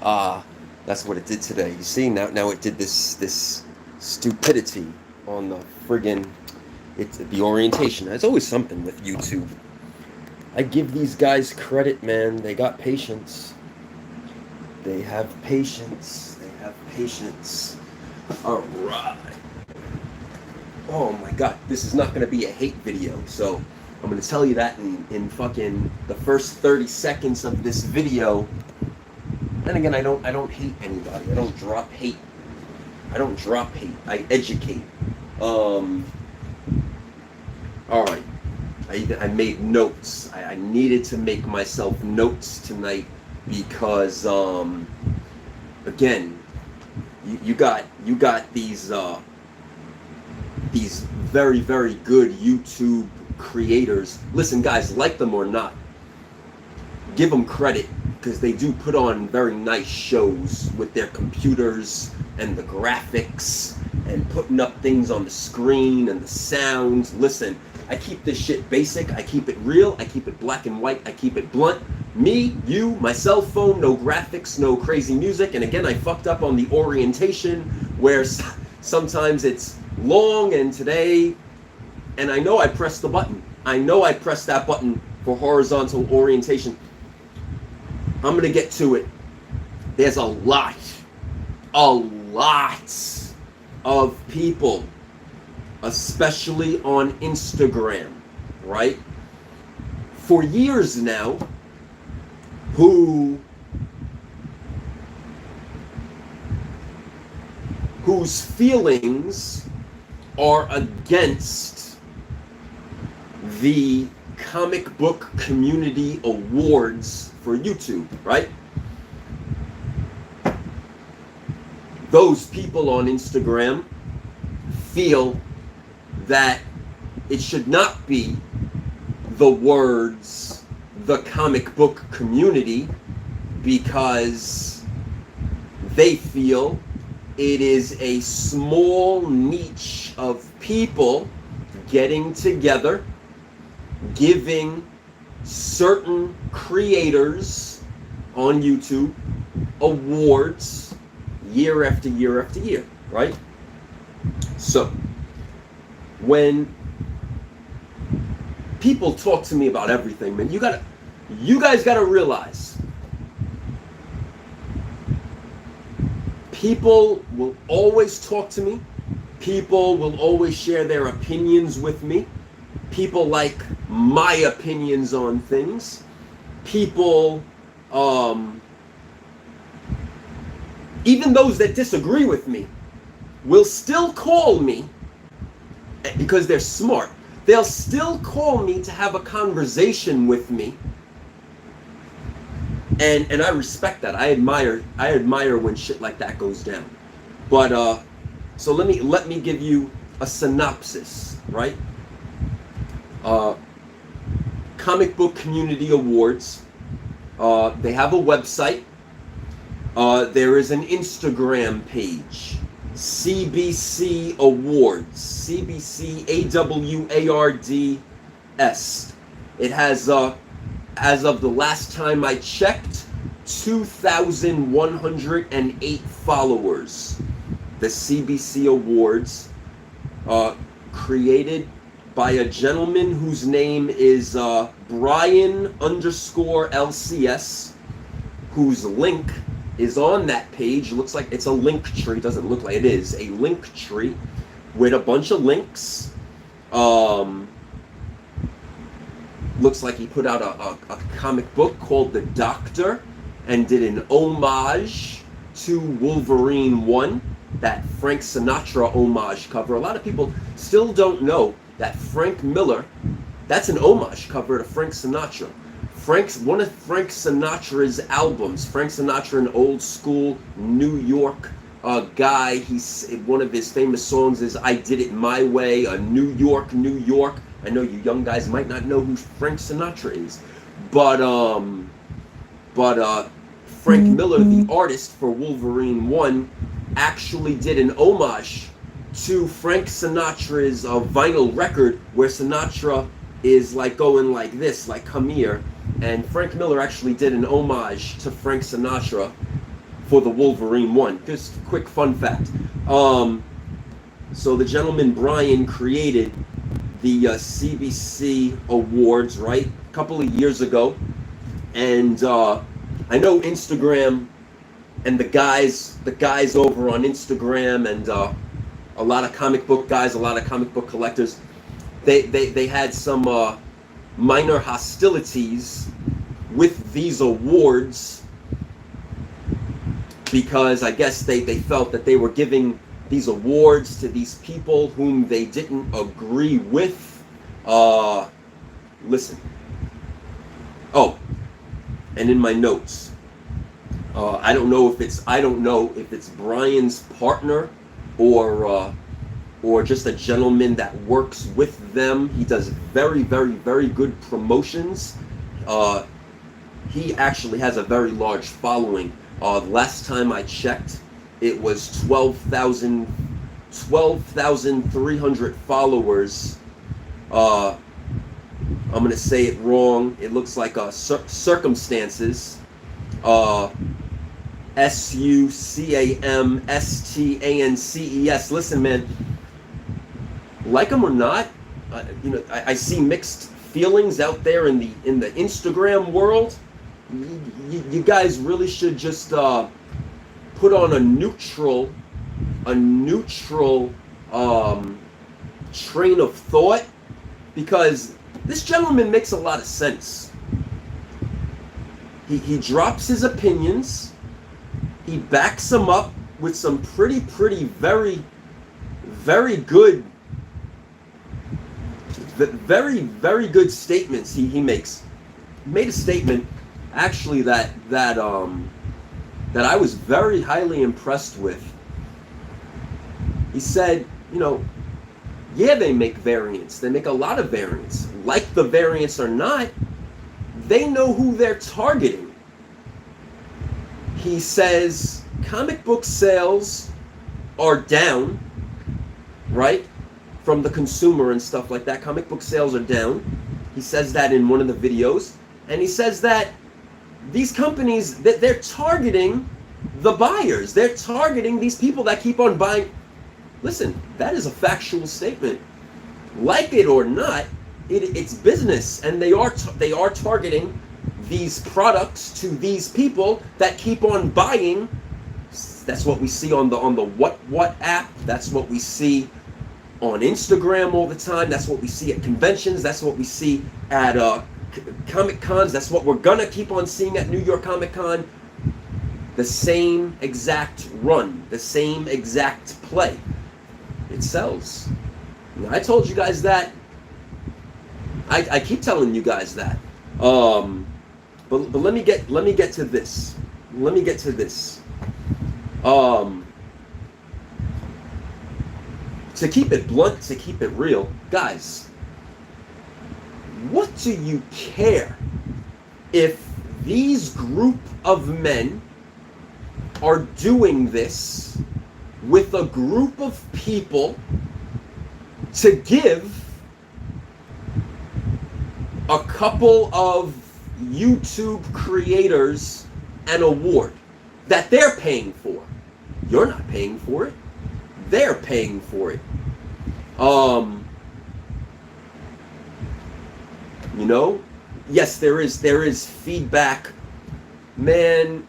That's what it did today. You see, now it did this stupidity on the friggin' the orientation. There's always something with YouTube. I give these guys credit, man. They got patience. They have patience. They have patience. All right. Oh my God, this is not gonna be a hate video, so I'm gonna tell you that in fucking the first 30 seconds of this video. Then again, I don't hate anybody. I don't drop hate. I don't drop hate. I educate. All right. I made notes. I needed to make myself notes tonight because again, you got these very, very good YouTube creators. Listen, guys, like them or not, give them credit because they do put on very nice shows with their computers and the graphics and putting up things on the screen and the sounds. Listen, I keep this shit basic. I keep it real. I keep it black and white. I keep it blunt. Me, you, my cell phone, no graphics, no crazy music. And again, I fucked up on the orientation where sometimes it's long, and today, and I know I pressed the button. I know I pressed that button for horizontal orientation. I'm going to get to it. There's a lot of people, especially on Instagram, right? For years now, whose feelings are against the comic book community awards for YouTube, right? Those people on Instagram feel that it should not be the words the comic book community because they feel it is a small niche of people getting together, giving certain creators on YouTube awards year after year after year, right? So, when people talk to me about everything, man, you guys gotta realize, people will always talk to me. People will always share their opinions with me. People like my opinions on things. People, even those that disagree with me, will still call me, because they're smart, they'll still call me to have a conversation with me. And I respect that. I admire when shit like that goes down. But so let me give you a synopsis, right? Comic Book Community Awards. They have a website. There is an Instagram page, CBC Awards, CBC AWARDS. It has, as of the last time I checked, 2,108 followers. The CBC Awards, created by a gentleman whose name is Brian_LCS, whose link is on that page. Looks like it's a link tree. Doesn't look like it is a link tree with a bunch of links. Looks like he put out a comic book called The Doctor and did an homage to Wolverine 1, that Frank Sinatra homage cover. A lot of people still don't know that Frank Miller, that's an homage cover to Frank Sinatra. One of Frank Sinatra's albums. Frank Sinatra, an old school New York guy. One of his famous songs is "I Did It My Way." New York, New York. I know you young guys might not know who Frank Sinatra is, but Frank Miller, the artist for Wolverine 1, actually did an homage to Frank Sinatra's vinyl record where Sinatra is like going like this, like come here. And Frank Miller actually did an homage to Frank Sinatra for the Wolverine one. Just quick fun fact. So the gentleman Brian created the CBC awards, right, a couple of years ago, and I know Instagram and the guys over on Instagram and a lot of comic book guys, a lot of comic book collectors, they had some minor hostilities with these awards because I guess they felt that they were giving these awards to these people whom they didn't agree with. Listen. Oh, and in my notes, I don't know if it's Brian's partner or just a gentleman that works with them. He does very, very, very good promotions. He actually has a very large following. Last time I checked, it was 12,300 followers. I'm going to say it wrong. It looks like circumstances. SUCAMSTANCES. Listen, man, like them or not, I see mixed feelings out there in the Instagram world. You guys really should just put on a neutral train of thought, because this gentleman makes a lot of sense. He drops his opinions. He backs them up with some pretty, very, very good, very, very good statements he makes. He made a statement, actually, that I was very highly impressed with. He said, yeah, they make variants. They make a lot of variants. Like the variants or not, they know who they're targeting. He says comic book sales are down, right? From the consumer and stuff like that. Comic book sales are down. He says that in one of the videos. And he says that these companies, that they're targeting the buyers. They're targeting these people that keep on buying. Listen, that is a factual statement. Like it or not, it's business, and they are targeting these products to these people that keep on buying. That's what we see on the what app. That's what we see on Instagram all the time. That's what we see at conventions. That's what we see at Comic Cons. That's what we're gonna keep on seeing at New York Comic Con. The same exact run, the same exact play. It sells. Now, I told you guys that. I keep telling you guys that. But let me get to this. Let me get to this. To keep it blunt, to keep it real, guys, what do you care if these group of men are doing this with a group of people to give a couple of YouTube creators an award that they're paying for? You're not paying for it. They're paying for it. Yes, there is feedback. Man,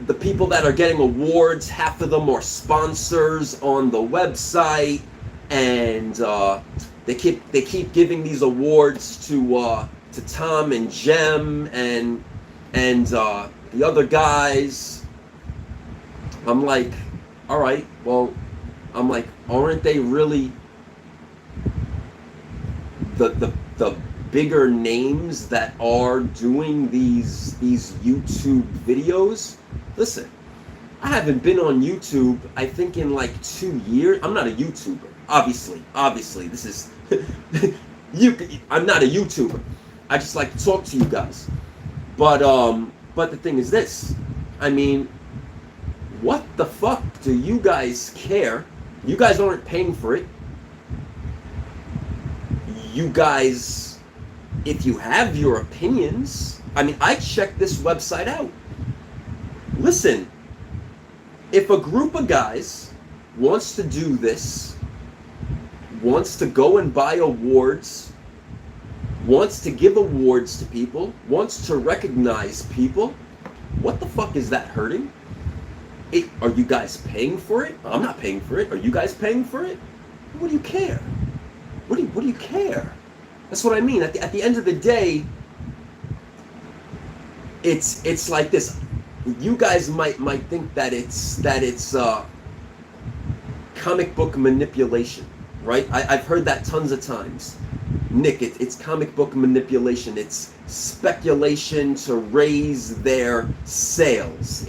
the people that are getting awards, half of them are sponsors on the website, and they keep giving these awards to Tom and Jem and the other guys. I'm like, all right, well, I'm like, aren't they really the bigger names that are doing these YouTube videos? Listen, I haven't been on YouTube, I think, in like 2 years. I'm not a YouTuber, obviously. This is I'm not a YouTuber. I just like to talk to you guys. But the thing is this. I mean, what the fuck do you guys care? You guys aren't paying for it. You guys, if you have your opinions, I mean, I checked this website out. Listen, if a group of guys wants to do this, wants to go and buy awards, wants to give awards to people, wants to recognize people, what the fuck is that hurting? Are you guys paying for it? I'm not paying for it. Are you guys paying for it? What do you care? What do you care? That's what I mean. At the end of the day, it's like this. You guys might think that it's comic book manipulation, right? I've heard that tons of times. Nick, it's comic book manipulation. It's speculation to raise their sales.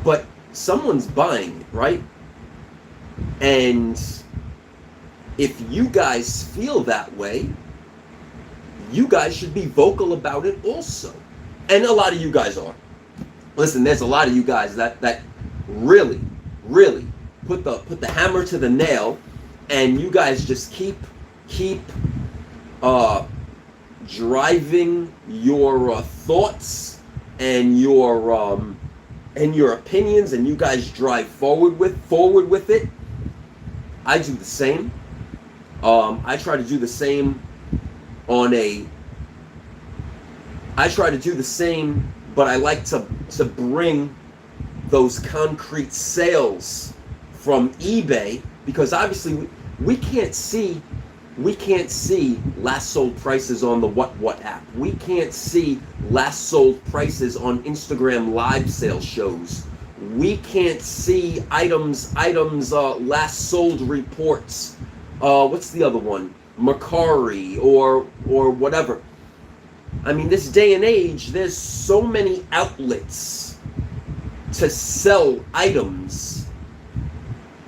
But someone's buying it, right? And if you guys feel that way, you guys should be vocal about it also. And a lot of you guys are. Listen, there's a lot of you guys that really put the hammer to the nail, and you guys just keep driving your thoughts and your opinions, and you guys drive forward with it. I do the same. I try to do the same but I like to bring those concrete sales from eBay, because obviously we can't see last sold prices on the what app. We can't see last sold prices on Instagram live sales shows. We can't see items last sold reports. What's the other one? Mercari or whatever. I mean, this day and age, there's so many outlets to sell items.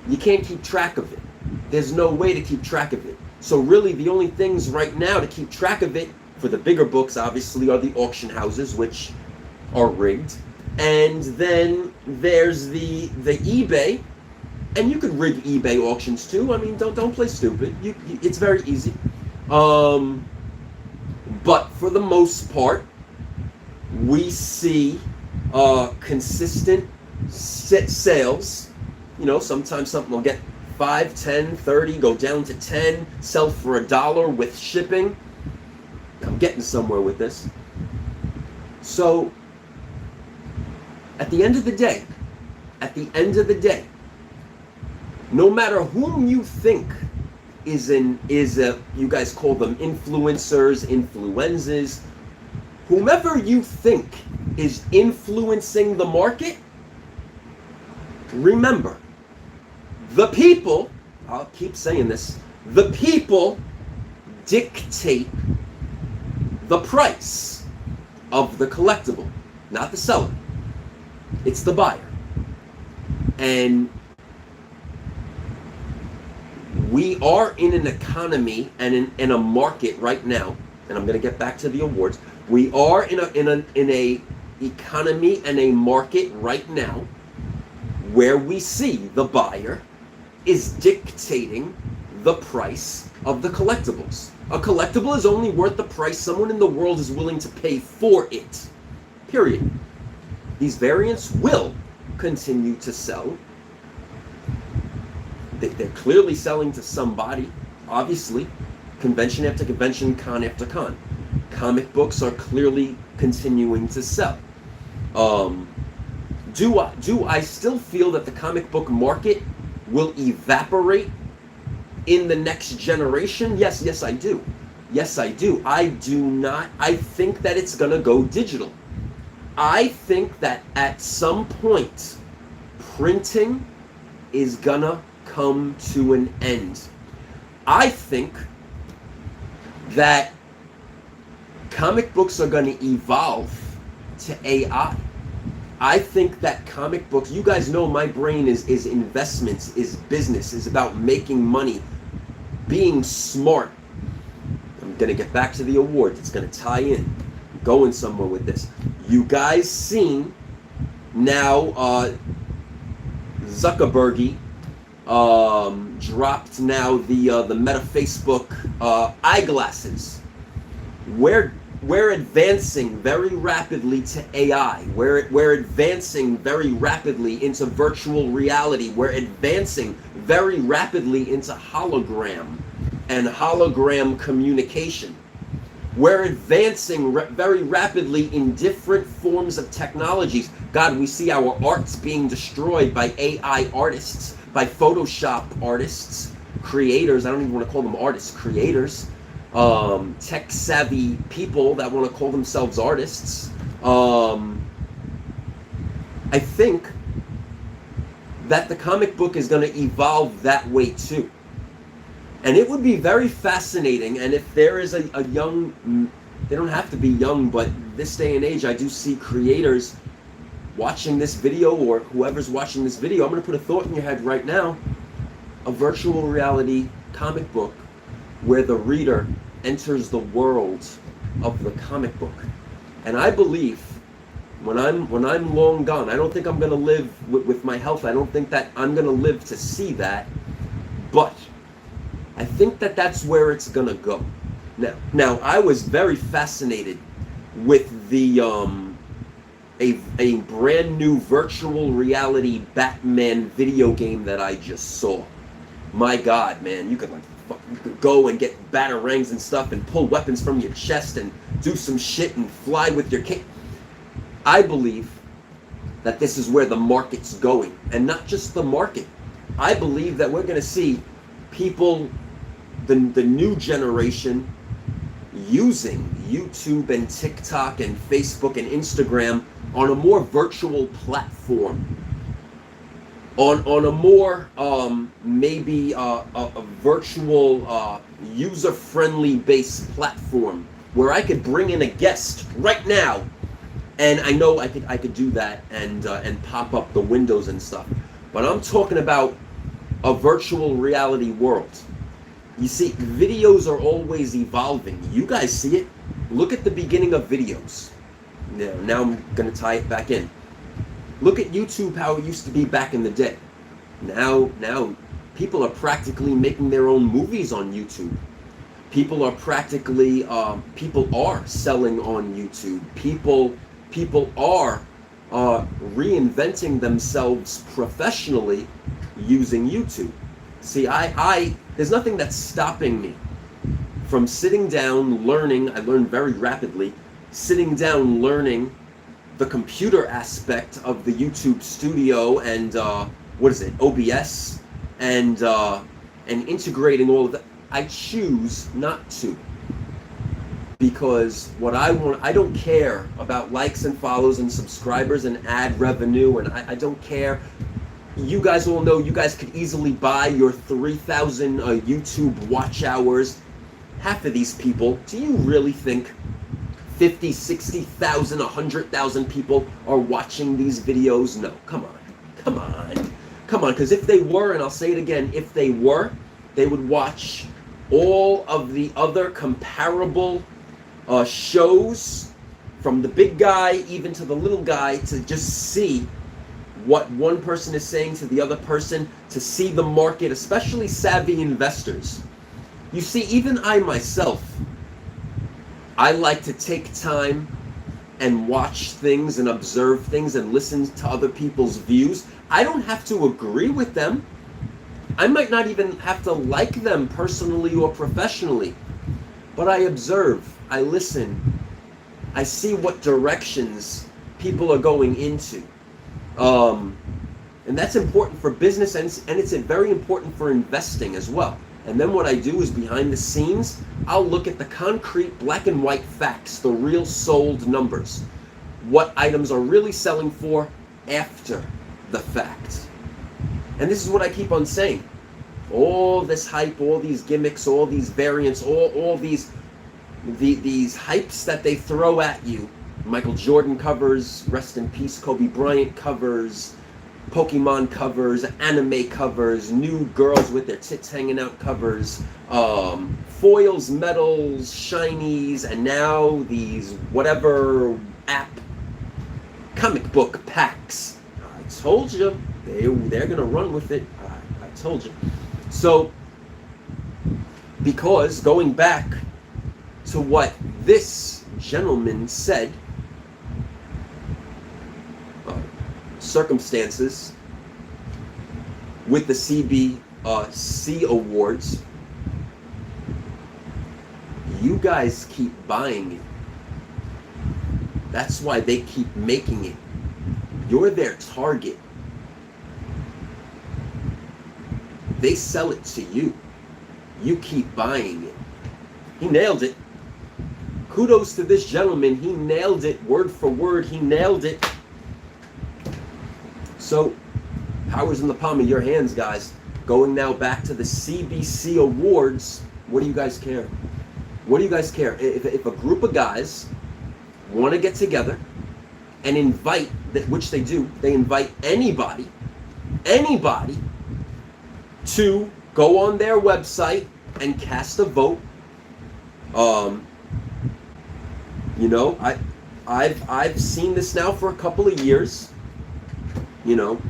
You can't keep track of it. There's no way to keep track of it. So really, the only things right now to keep track of it, for the bigger books, obviously, are the auction houses, which are rigged. And then there's the eBay, and you can rig eBay auctions too. I mean, don't play stupid. It's very easy. But for the most part, we see consistent sales. You know, sometimes something will get 5, 10, 30, go down to 10, sell for $1 with shipping. I'm getting somewhere with this. So, at the end of the day, no matter whom you think you guys call them influencers, influenzas, whomever you think is influencing the market, remember, the people, I'll keep saying this, the people dictate the price of the collectible, not the seller. It's the buyer. And we are in an economy and in a market right now, and I'm going to get back to the awards. We are in a economy and a market right now where we see the buyer is dictating the price of the collectibles. A collectible is only worth the price someone in the world is willing to pay for it. Period. These variants will continue to sell. They're clearly selling to somebody, obviously. Convention after convention, con after con. Comic books are clearly continuing to sell. Do I still feel that the comic book market will evaporate in the next generation? Yes, I do. Yes, I do. I think that it's gonna go digital. I think that at some point, printing is gonna come to an end. I think that comic books are going to evolve to AI. I think that comic books, you guys know my brain is investments, is business, is about making money, being smart. I'm going to get back to the awards. It's going to tie in. I'm going somewhere with this. You guys seen now Zuckerberg dropped now the Meta Facebook eyeglasses. Where we're advancing very rapidly to AI. We're advancing very rapidly into virtual reality. We're advancing very rapidly into hologram and hologram communication. We're advancing very rapidly in different forms of technologies. God, we see our arts being destroyed by AI artists, by Photoshop artists, creators. I don't even want to call them artists, creators. Tech savvy people that want to call themselves artists. I think that the comic book is going to evolve that way too. And it would be very fascinating, and if there is a young, they don't have to be young, but this day and age, I do see creators watching this video, or whoever's watching this video, I'm going to put a thought in your head right now, a virtual reality comic book where the reader enters the world of the comic book. And I believe when I'm long gone, I don't think I'm going to live with my health, I don't think that I'm going to live to see that, but I think that that's where it's gonna go. Now I was very fascinated with the a brand new virtual reality Batman video game that I just saw. My God, man, you could go and get batarangs and stuff and pull weapons from your chest and do some shit and fly with your cape. I believe that this is where the market's going, and not just the market. I believe that we're gonna see people, the new generation, using YouTube and TikTok and Facebook and Instagram on a more virtual platform, on a more maybe a virtual user-friendly based platform where I could bring in a guest right now, and I know I could do that and pop up the windows and stuff. But I'm talking about a virtual reality world. You see, videos are always evolving. You guys see it. Look at the beginning of videos. Now I'm going to tie it back in. Look at YouTube, how it used to be back in the day. Now people are practically making their own movies on YouTube. People are practically, people are selling on YouTube. People are reinventing themselves professionally using YouTube. See, there's nothing that's stopping me from sitting down, learning. I learned very rapidly, sitting down, learning the computer aspect of the YouTube studio and OBS, and integrating all of that. I choose not to, because what I want, I don't care about likes and follows and subscribers and ad revenue, and I don't care. You guys all know you guys could easily buy your 3,000 YouTube watch hours. Half of these people, do you really think 50, 60,000, 100,000 people are watching these videos? No, come on, because if they were, and I'll say it again, if they were, they would watch all of the other comparable shows, from the big guy even to the little guy, to just see what one person is saying to the other person, to see the market, especially savvy investors. You see, even I myself, I like to take time and watch things and observe things and listen to other people's views. I don't have to agree with them. I might not even have to like them personally or professionally, but I observe, I listen, I see what directions people are going into. And that's important for business, and it's very important for investing as well. And then what I do is, behind the scenes, I'll look at the concrete black and white facts, the real sold numbers, what items are really selling for after the fact. And this is what I keep on saying. All this hype, all these gimmicks, all these variants, all these hypes that they throw at you. Michael Jordan covers, rest in peace, Kobe Bryant covers, Pokemon covers, anime covers, new girls with their tits hanging out covers, foils, metals, shinies, and now these whatever app comic book packs. I told you, they're gonna run with it. I told you. So, because going back to what this gentleman said, circumstances with the CBC awards, you guys keep buying it. That's why they keep making it. You're their target. They sell it to you. You keep buying it. He nailed it. Kudos to this gentleman. He nailed it word for word. He nailed it. So, power's in the palm of your hands, guys. Going now back to the CBC awards. What do you guys care? What do you guys care? If a group of guys want to get together and invite, which they do, they invite anybody to go on their website and cast a vote. You know, I've seen this now for a couple of years. You know,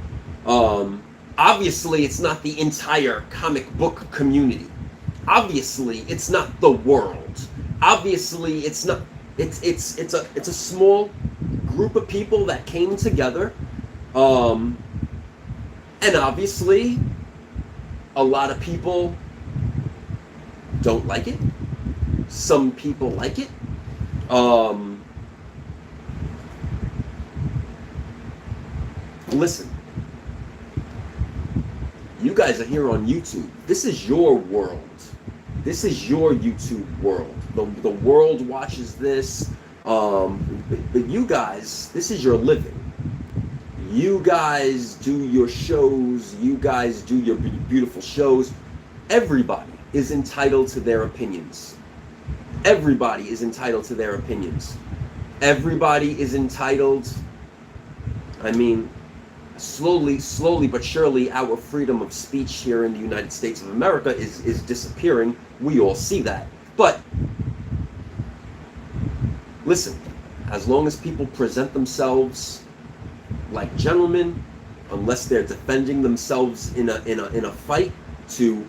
obviously it's not the entire comic book community. Obviously it's not the world. Obviously it's not. It's a small group of people that came together, and obviously a lot of people don't like it. Some people like it. Listen, you guys are here on YouTube. This is your world. This is your YouTube world. The world watches this. But you guys, this is your living. You guys do your shows. You guys do your beautiful shows. Everybody is entitled to their opinions. Everybody is entitled to their opinions. Everybody is entitled. I mean, slowly but surely, our freedom of speech here in the United States of America is disappearing. We all see that. But listen, as long as people present themselves like gentlemen, unless they're defending themselves in a fight to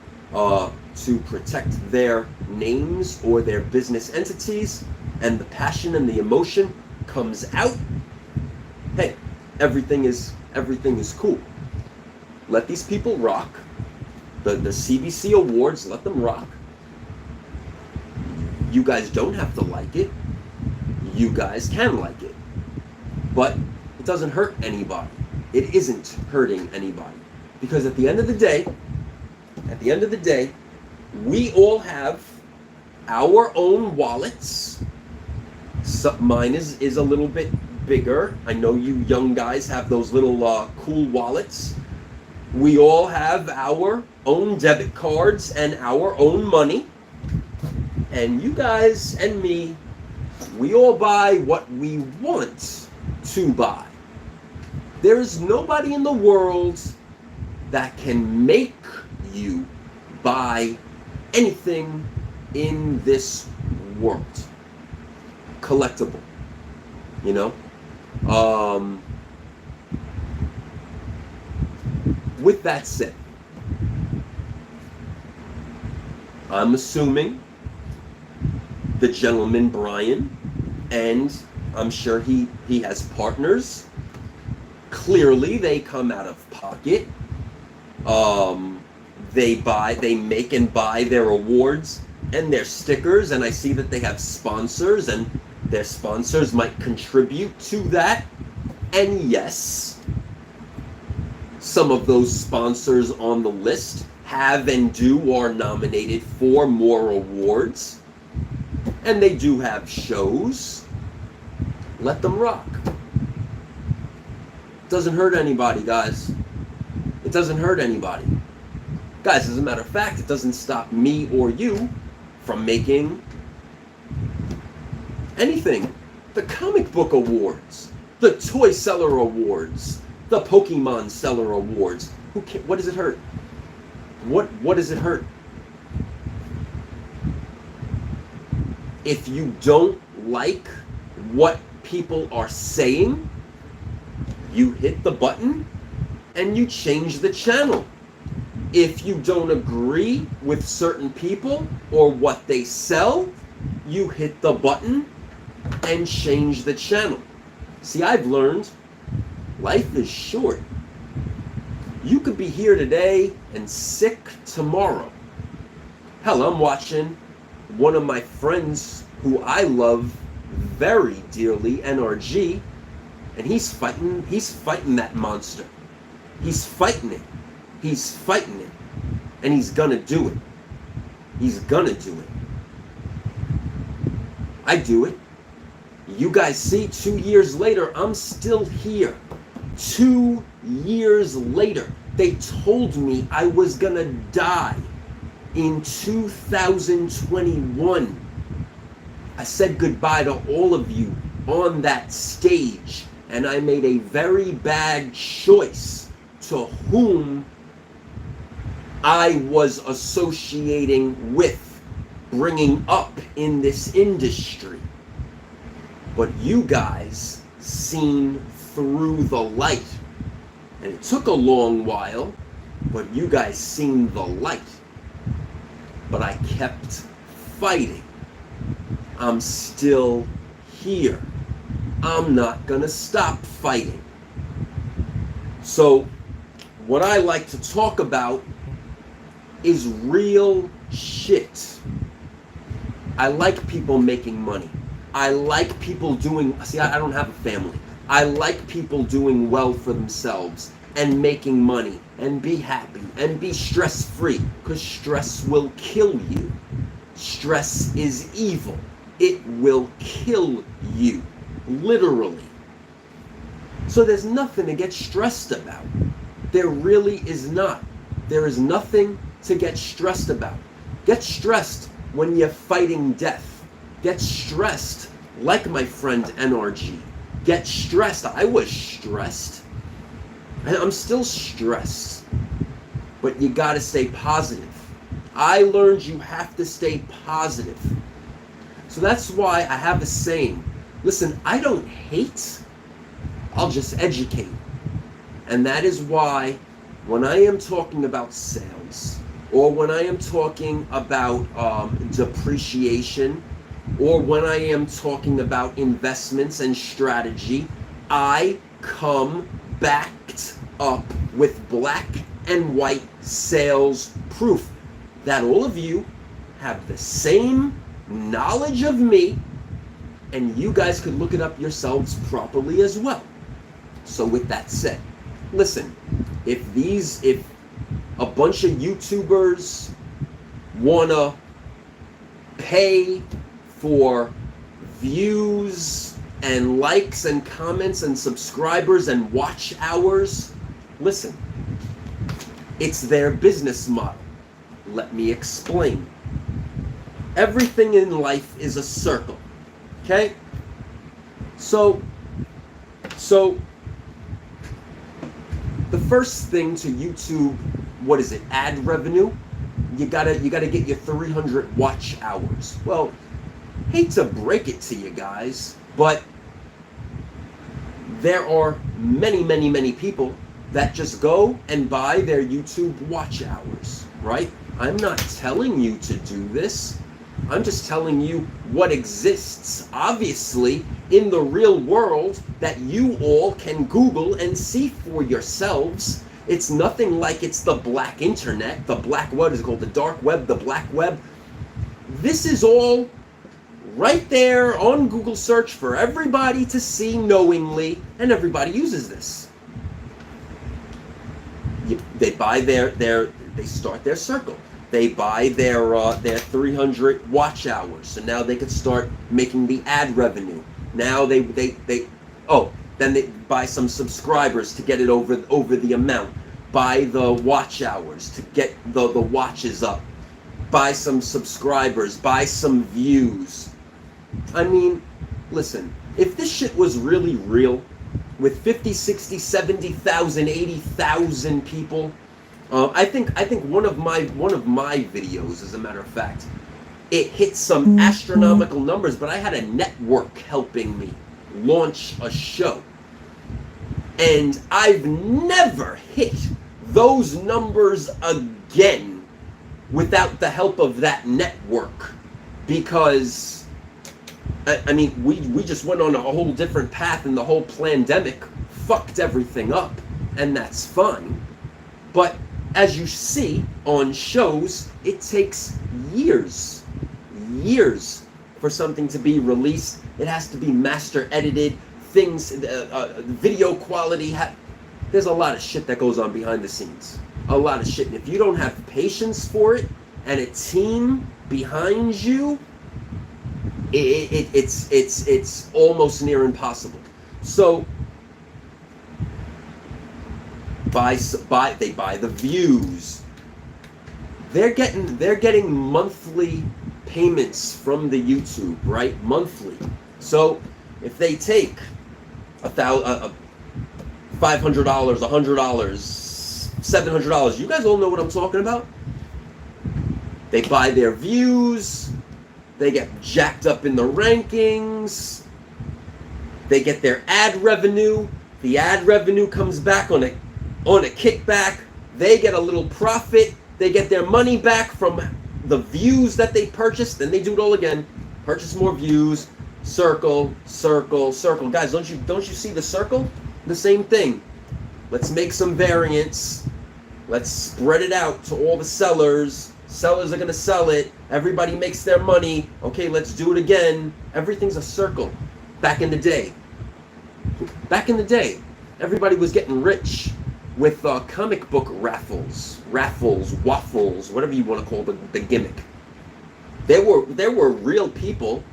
protect their names or their business entities, and the passion and the emotion comes out, hey, everything is cool. Let these people rock. The CBC awards, let them rock. You guys don't have to like it. You guys can like it. But it doesn't hurt anybody. It isn't hurting anybody. Because at the end of the day, we all have our own wallets. Mine is a little bit bigger. I know you young guys have those little cool wallets. We all have our own debit cards and our own money. And you guys and me, we all buy what we want to buy. There is nobody in the world that can make you buy anything in this world. Collectible, you know? With that said, I'm assuming the gentleman Brian, and I'm sure he has partners. Clearly they come out of pocket. They make and buy their awards and their stickers, and I see that they have sponsors, and their sponsors might contribute to that. And yes, some of those sponsors on the list have and do or are nominated for more awards. And they do have shows. Let them rock. It doesn't hurt anybody, guys. It doesn't hurt anybody. Guys, as a matter of fact, it doesn't stop me or you from making anything. The comic book awards, the toy seller awards, the Pokemon seller awards. What does it hurt? What does it hurt? If you don't like what people are saying, you hit the button and you change the channel. If you don't agree with certain people or what they sell, you hit the button and change the channel. See, I've learned life is short. You could be here today and sick tomorrow. Hell, I'm watching one of my friends who I love very dearly, NRG, and he's fighting that monster. He's fighting it. He's fighting it. And he's gonna do it. He's gonna do it. I do it. You guys see, 2 years later, I'm still here. 2 years later. They told me I was gonna die in 2021. I said goodbye to all of you on that stage, and I made a very bad choice to whom I was associating with, bringing up in this industry. But you guys seen through the light. And it took a long while, but you guys seen the light. But I kept fighting. I'm still here. I'm not gonna stop fighting. So, what I like to talk about is real shit. I like people making money. I like people doing, see, I don't have a family. I like people doing well for themselves and making money and be happy and be stress-free, because stress will kill you. Stress is evil. It will kill you, literally. So there's nothing to get stressed about. There really is not. There is nothing to get stressed about. Get stressed when you're fighting death. Get stressed like my friend NRG. Get stressed. I was stressed. And I'm still stressed. But you gotta stay positive. I learned you have to stay positive. So that's why I have a saying. Listen, I don't hate. I'll just educate. And that is why when I am talking about sales, or when I am talking about depreciation, or when I am talking about investments and strategy, I come backed up with black and white sales proof that all of you have the same knowledge of me, and you guys could look it up yourselves properly as well. So with that said, listen, if a bunch of YouTubers wanna pay for views and likes and comments and subscribers and watch hours, listen, it's their business model. Let me explain. Everything in life is a circle, okay? So the first thing to YouTube, what is it, ad revenue? You gotta get your 300 watch hours. Well, hate to break it to you guys, but there are many people that just go and buy their YouTube watch hours, right? I'm not telling you to do this. I'm just telling you what exists, obviously, in the real world that you all can Google and see for yourselves. It's nothing like it's the black internet, the black, what is it called, the dark web, the black web. This is all right there on Google search for everybody to see knowingly, and everybody uses this. They buy they start their circle. They buy their 300 watch hours, so now they could start making the ad revenue. Now then they buy some subscribers to get it over the amount. Buy the watch hours to get the watches up. Buy some subscribers. Buy some views. I mean, listen, if this shit was really real, with 50, 60, 70,000, 80,000 people, I think one of my videos, as a matter of fact, it hit some astronomical numbers, but I had a network helping me launch a show. And I've never hit those numbers again without the help of that network, because I mean, we just went on a whole different path, and the whole pandemic fucked everything up, and that's fine. But as you see on shows, it takes years for something to be released. It has to be master edited. Things, video quality. There's a lot of shit that goes on behind the scenes. A lot of shit. And if you don't have patience for it and a team behind you, it's almost near impossible. So they buy the views. They're getting monthly payments from the YouTube, right? Monthly. So if they take $500, $100, $700, you guys all know what I'm talking about. They buy their views. They get jacked up in the rankings. They get their ad revenue. The ad revenue comes back on a kickback. They get a little profit. They get their money back from the views that they purchased. Then they do it all again. Purchase more views. Circle, circle, circle. Guys, don't you see the circle? The same thing. Let's make some variants. Let's spread it out to all the sellers. Sellers are going to sell it. Everybody makes their money. Okay, let's do it again. Everything's a circle. Back in the day, everybody was getting rich with comic book raffles, waffles, whatever you want to call the gimmick. There were real people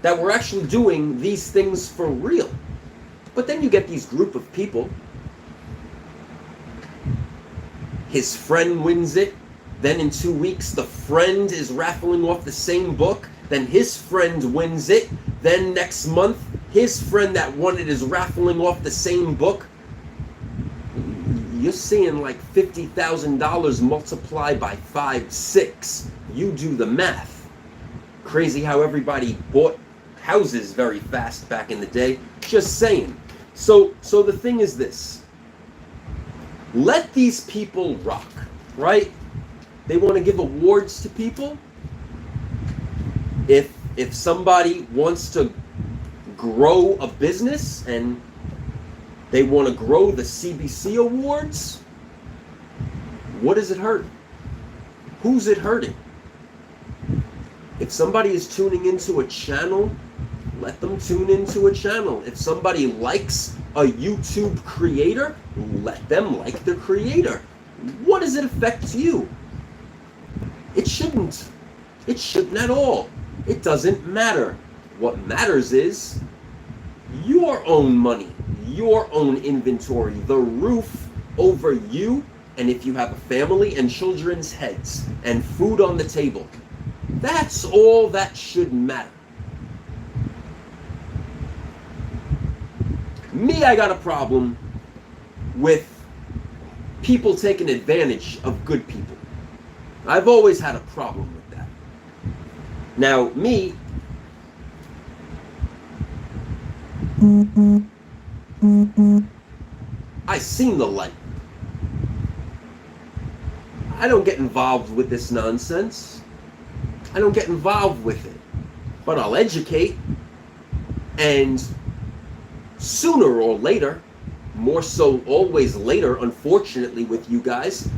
that were actually doing these things for real. But then you get these group of people. His friend wins it. Then in 2 weeks, the friend is raffling off the same book. Then his friend wins it. Then next month, his friend that won it is raffling off the same book. You're seeing like $50,000 multiplied by 5, 6. You do the math. Crazy how everybody bought houses very fast back in the day. Just saying. So the thing is this. Let these people rock, right? They want to give awards to people. If somebody wants to grow a business and they want to grow the CBC awards, what does it hurt? Who's it hurting? If somebody is tuning into a channel, let them tune into a channel. If somebody likes a YouTube creator, let them like the creator. What does it affect you? It shouldn't. It shouldn't at all. It doesn't matter. What matters is your own money, your own inventory, the roof over you, and if you have a family and children's heads and food on the table. That's all that should matter. Me, I got a problem with people taking advantage of good people. I've always had a problem with that. Now, me, I seen the light. I don't get involved with this nonsense. I don't get involved with it. But I'll educate, and sooner or later, more so always later, unfortunately with you guys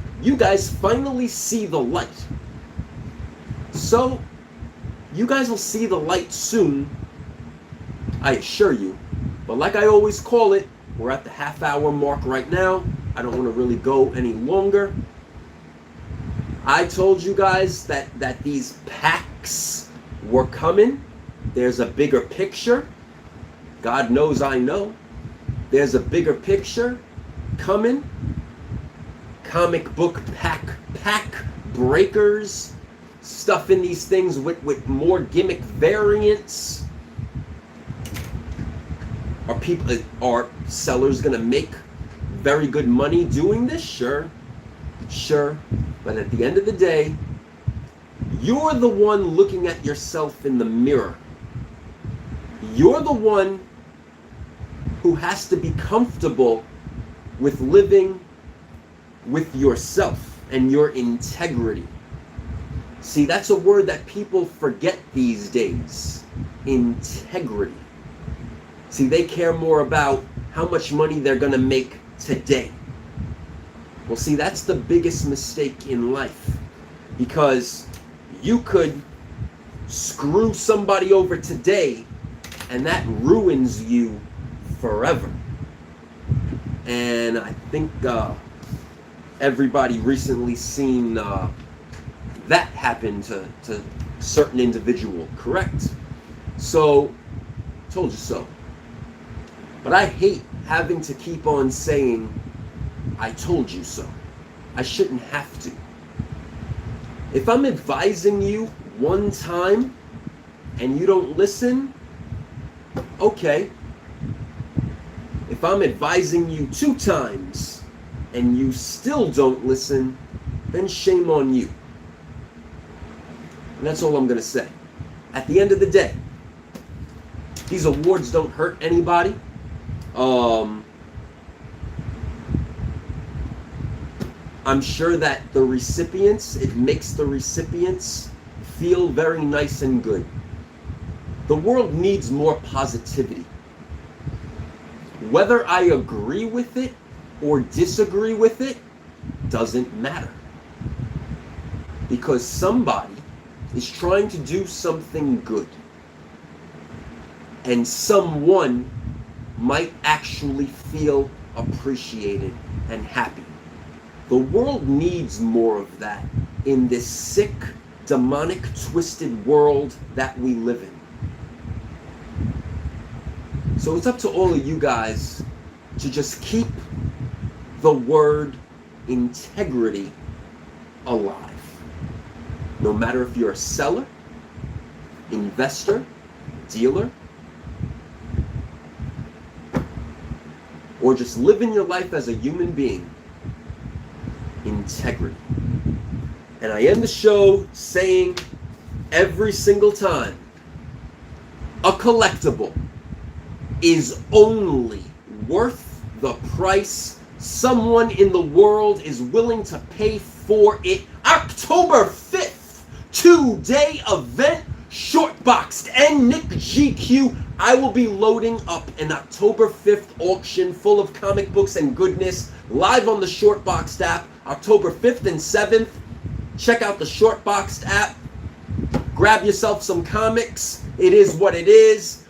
finally see the light. So, you guys will see the light soon, I assure you. But like I always call it, we're at the half-hour mark right now. I don't want to really go any longer. I told you guys that these packs were coming. There's a bigger picture. God knows I know. There's a bigger picture coming. Comic book pack breakers. Stuff in these things with more gimmick variants. Are sellers gonna make very good money doing this? Sure. But at the end of the day, you're the one looking at yourself in the mirror. You're the one who has to be comfortable with living with yourself and your integrity. See, that's a word that people forget these days. integrity. See, they care more about how much money they're going to make today. Well, see, that's the biggest mistake in life, because you could screw somebody over today and that ruins you forever. And I think everybody recently seen that happen to a certain individual, correct? So, told you so. But I hate having to keep on saying, I told you so. I shouldn't have to. If I'm advising you one time and you don't listen, okay. If I'm advising you 2 times and you still don't listen, then shame on you. And that's all I'm going to say. At the end of the day, these awards don't hurt anybody. I'm sure that the recipients, it makes the recipients feel very nice and good. The world needs more positivity. Whether I agree with it or disagree with it doesn't matter. Because somebody is trying to do something good. And someone might actually feel appreciated and happy. The world needs more of that in this sick, demonic, twisted world that we live in. So it's up to all of you guys to just keep the word integrity alive. No matter if you're a seller, investor, dealer, or just living your life as a human being. Integrity. And I end the show saying every single time, a collectible is only worth the price someone in the world is willing to pay for it. October 5th, 2-day event, Shortboxed and Nick GQ. I will be loading up an October 5th auction full of comic books and goodness live on the Shortboxed app, October 5th and 7th. Check out the Shortboxed app. Grab yourself some comics. It is what it is.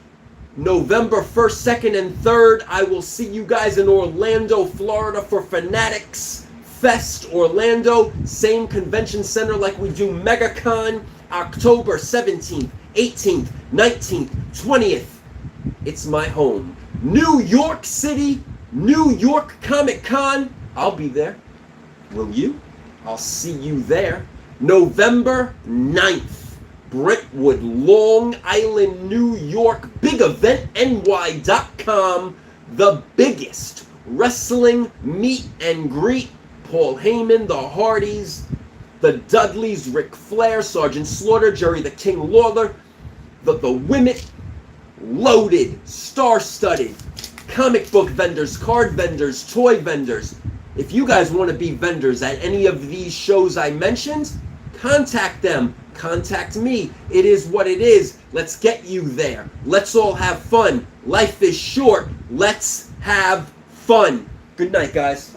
November 1st, 2nd, and 3rd, I will see you guys in Orlando, Florida for Fanatics Fest Orlando. Same convention center like we do MegaCon. October 17th, 18th, 19th, 20th. It's my home. New York City, New York Comic Con. I'll be there. Will you? I'll see you there. November 9th, Brentwood, Long Island, New York. Big event, ny.com. The biggest wrestling meet and greet. Paul Heyman, the Hardys, the Dudleys, Ric Flair, Sergeant Slaughter, Jerry the King Lawler, the women, loaded, star-studded, comic book vendors, card vendors, toy vendors. If you guys want to be vendors at any of these shows I mentioned, contact them. Contact me. It is what it is. Let's get you there. Let's all have fun. Life is short. Let's have fun. Good night, guys.